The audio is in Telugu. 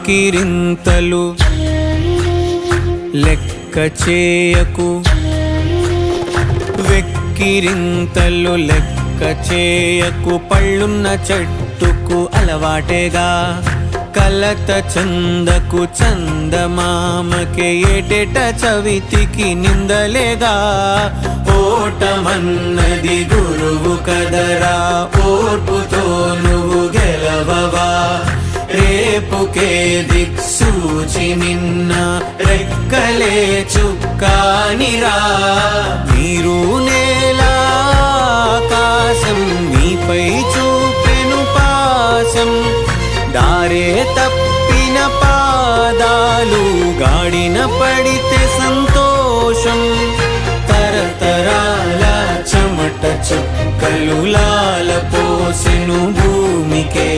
ఆకిరింతలు లెక్క చేయకు, వెక్కిరింతలు లెక్క చేయకు. పళ్ళున్న చెట్టుకు అలవాటేగా, కలత చందకు చందమామకే ఏటేట చవితికి నిందలేగా. ఓటమన్నది గురువు కదరా, ఓర్పుతో నువ్వు గెలవవా. రేపుకే దిక్సూచి నిన్న రెక్కలే చుక్కానిరా. నీరు నేల ఆకాశం నీపై చూపెను పాశం, దారే తప్పిన పాదాలు గాడిన పడితే సంతోషం. తరతరాల చెమట చుక్కలు లాల పోసెను భూమికే.